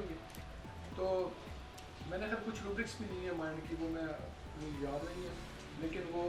نہیں ہے. تو میں نے خیر کچھ روبرکس بھی نہیں ہے مائنڈ کی, وہ میں مجھے یاد نہیں ہے, لیکن وہ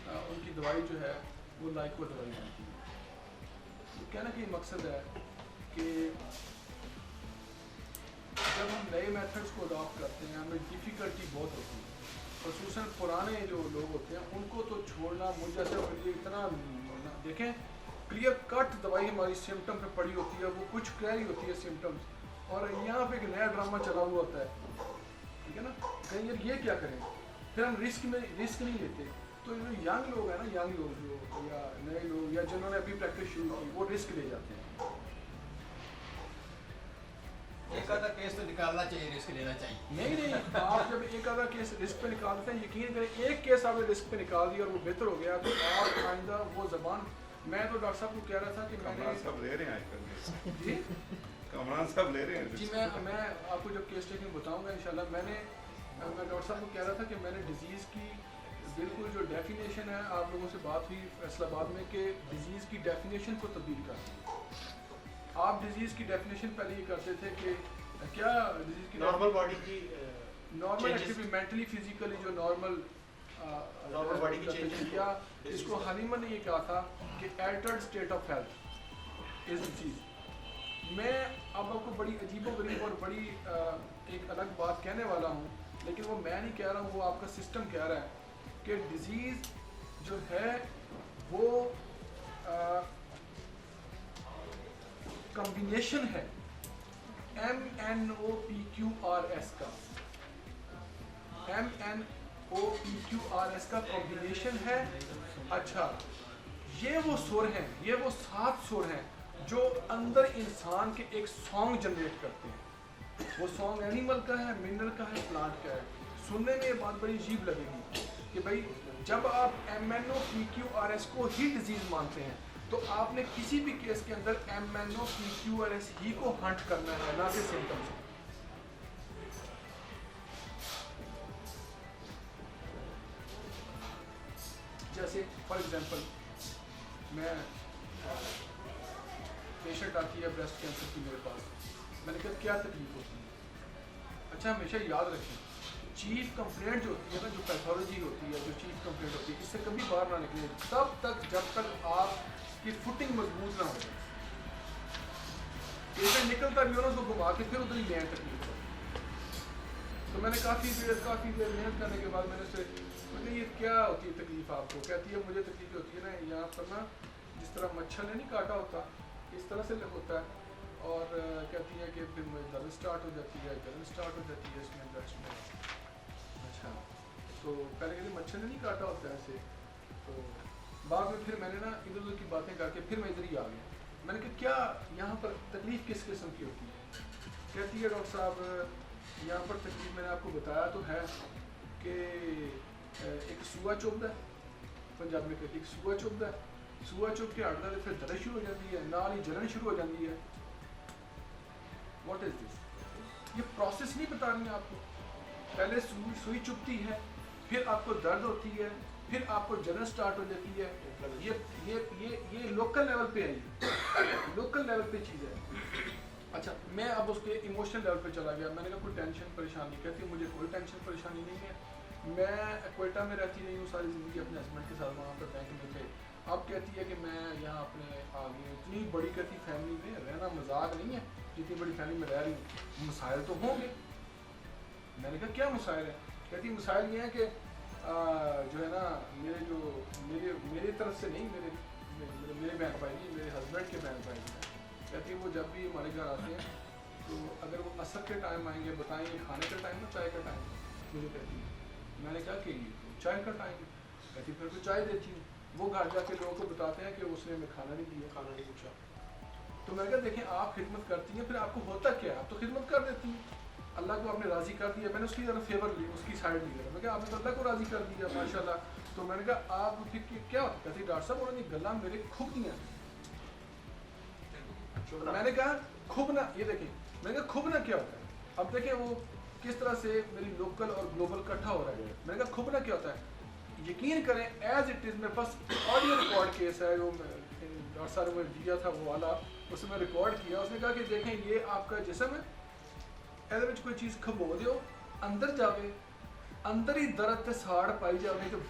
ان کی دوائی جو ہے وہ لائکو دوائی بنتی ہے. تو کہنا کہ یہ مقصد ہے کہ جب ہم نئے میتھڈس کو اڈاپٹ کرتے ہیں ہمیں ڈیفیکلٹی بہت ہوتی ہے, خصوصاً پرانے جو لوگ ہوتے ہیں ان کو تو چھوڑنا مجھ جیسے اتنا دیکھیں کلیئر کٹ دوائی ہماری سمٹم پہ پڑی ہوتی ہے, وہ کچھ کہہ رہی ہوتی ہے سمٹمس, اور یہاں پہ ایک نیا ڈرامہ چلا ہوا ہوتا ہے, ٹھیک ہے نا, کہیں یار یہ کیا کریں, پھر ہم رسک نہیں لیتے. تو جو ینگ لوگ ہیں نا, ینگ لوگ جو یا نئے لوگ یا جنہوں نے ابھی پریکٹس شروع کی وہ رسک لے جاتے ہیں. ایک آدھا کیس تو نکالنا چاہیے, رسک لینا چاہیے. نہیں آپ جب ایک آدھا کیس رسک پہ نکالتے ہیں, یقین کریں ایک کیس آپ نے رسک پہ نکال دیا اور وہ بہتر ہو گیا تو آپ آئندہ وہ زبان. میں تو ڈاکٹر صاحب کو کہہ رہا تھا کہ میں نے سب لے رہے ہیں جی کمران صاحب لے رہے ہیں جی میں آپ کو جب کیس ٹیکنگ بتاؤں گا انشاءاللہ. میں ڈاکٹر صاحب کو کہہ رہا تھا کہ میں نے ڈیزیز کی بالکل جو ڈیفینیشن ہے, آپ لوگوں سے بات ہوئی فیصل آباد میں کہ ڈیزیز کی ڈیفینیشن کو تبدیل کر دیں. آپ ڈیزیز کی ڈیفینیشن پہلے یہ کرتے تھے کہ کیا ڈیزیز کی نارمل باڈی کی نارمل ایکٹیویٹی مینٹلی فزیکلی جو نارمل باڈی کی چینجز کیا اس کو حلیمہ نے یہ کہا تھا کہ altered state of health is disease. میں اب آپ کو بڑی عجیب و غریب اور بڑی ایک الگ بات کہنے والا ہوں, لیکن وہ میں نہیں کہہ رہا ہوں, وہ آپ کا سسٹم کہہ رہا ہے کہ ڈیزیز جو ہے وہ کمبینیشن ہے MNOPQRS کا. MNOPQRS کا کمبینیشن ہے. اچھا یہ وہ سر ہیں, یہ وہ 7 سر ہیں جو اندر انسان کے ایک سانگ جنریٹ کرتے ہیں. وہ سانگ اینیمل کا ہے, منرل کا ہے, پلانٹ کا ہے. سننے میں یہ بات بڑی عجیب لگے گی کہ بھائی جب آپ MNOPQRS کو ہی ڈیزیز مانتے ہیں تو آپ نے کسی بھی کیس کے اندر MNOPQRS ہی کو ہنٹ کرنا ہے, نہ کہ سمپٹمس. جیسے فار ایگزامپل میں پیشنٹ آتی ہے بریسٹ کینسر کی میرے پاس, میں نے کہا کیا تکلیف ہوتی ہے. اچھا ہمیشہ یاد رکھیں چیف کمپلینٹ جو ہوتی ہے نا, جو پیتھولوجی ہوتی ہے, جو چیف کمپلینٹ ہوتی ہے, اس سے کبھی باہر نہ نکلے تب تک جب تک آپ کی فٹنگ مضبوط نہ ہو جائے. پیشنٹ نکلتا بھی ہو نا اس کو گھما کے پھر ادھر ہی نیا تکلیف ہو. تو میں نے کافی دیر محنت کرنے کے بعد میں نے اس سے یہ کیا ہوتی ہے تکلیف آپ کو. کہتی ہے مجھے تکلیف ہوتی ہے نا یہاں پر نا جس طرح مچھر نے نہیں کاٹا ہوتا اس طرح سے ہوتا ہے, اور کہتی ہے کہ پھر مجھے درد اسٹارٹ ہو جاتی ہے, جلن اسٹارٹ ہو جاتی ہے اس میں برسٹ میں. اچھا تو پہلے کہتے مچھر نے نہیں کاٹا ہوتا ایسے. تو بعد میں پھر میں نے نا ادھر ادھر کی باتیں کر کے پھر میں ادھر ہی آ گیا. میں نے کہا کیا یہاں پر تکلیف کس قسم کی ہوتی ہے. کہتی ہے ڈاکٹر صاحب یہاں پر تکلیف میں نے آپ کو بتایا تو ہے کہ ایک سوا چبھتا ہے, پنجابی میں کہتی ہے ایک سوا چبھتا ہے, سوا چبھ کے ہٹتا ہے پھر درد شروع ہو جاتی ہے, نال ہی جلن شروع ہو جاتی ہے. واٹ از دس, یہ پروسیس نہیں بتا رہی ہیں آپ کو. پہلے سوئی چبھتی ہے, پھر آپ کو درد ہوتی ہے, پھر آپ کو جلن سٹارٹ ہو جاتی ہے. یہ لوکل لیول پہ ہے, لوکل لیول پہ چیز ہے. اچھا میں اب اس کے ایموشنل لیول پہ چلا گیا. میں نے کہا کوئی ٹینشن پریشانی, کہتی ہے مجھے کوئی ٹینشن پریشانی نہیں ہے, میں کوئٹہ میں رہتی نہیں ہوں, ساری زندگی اپنے ہسبینڈ کے ساتھ وہاں پر بینک میں تھے. اب کہتی ہے کہ میں یہاں اپنے آگے اتنی بڑی کہتی فیملی میں رہنا مذاق نہیں ہے, جتنی بڑی فیملی میں رہ رہی ہوں, مسائل تو ہوں گے. میں نے کہا کیا مسائل ہیں. کہتی مسائل یہ ہیں کہ جو ہے نا میری طرف سے نہیں, میرے بہن بھائی نہیں, میرے ہسبینڈ کے بہن بھائی ہیں. کہتی ہے وہ جب بھی ہمارے گھر آتے ہیں تو اگر وہ عصر کے ٹائم آئیں گے, بتائیں یہ کھانے کا ٹائم ہے چائے کا ٹائم ہے, مجھے کہتی ہے. میں نے کہا کہ یہ چائے کا ٹائم ہے. کہتی پھر تو چائے دیتی ہوں. وہ گھر جا کے لوگوں کو بتاتے ہیں کہ اس نے ہمیں کھانا نہیں دیا, کھانا نہیں پوچھا. تو میں نے کہا دیکھیں آپ خدمت کرتی ہیں, پھر آپ کو ہوتا کیا ہے, آپ تو خدمت کر دیتی ہیں, اللہ کو آپ نے راضی کر دیا. میں نے اس کی ذرا فیور لی, اس کی سائڈ لی. میں کہا آپ نے تو اللہ کو راضی کر دیا ماشاء اللہ. تو میں نے کہا آپ پھر کیا ہوتا. کہتی ڈاکٹر صاحب انہوں نے گلا میرے کھب دیا. میں نے کہا کھبنا, یہ دیکھیں میں نے کہا کھبنا کیا ہوتا ہے. اب دیکھیں وہ کس طرح سے میری لوکل اور گلوبل اکٹھا ہو رہا ہے. میں نے کہا کھبنا کیا ہوتا ہے. یقین کریں ایز اٹ از, میرے پاس آڈیو ریکارڈ کیس ہے جو ڈاکٹر صاحب نے دیا تھا وہ والا, اس میں ریکارڈ کیا. اس نے کہا کہ دیکھیں یہ آپ کا جسم ہے, ਇਹਦੇ ਵਿੱਚ ਕੋਈ ਚੀਜ਼ ਖਬੋ ਦਿਓ, ਅੰਦਰ ਜਾਵੇ, ਅੰਦਰ ਹੀ ਦਰਦ ਤੇ ਸਾੜ ਪਾਈ ਜਾਵੇ ਕਿ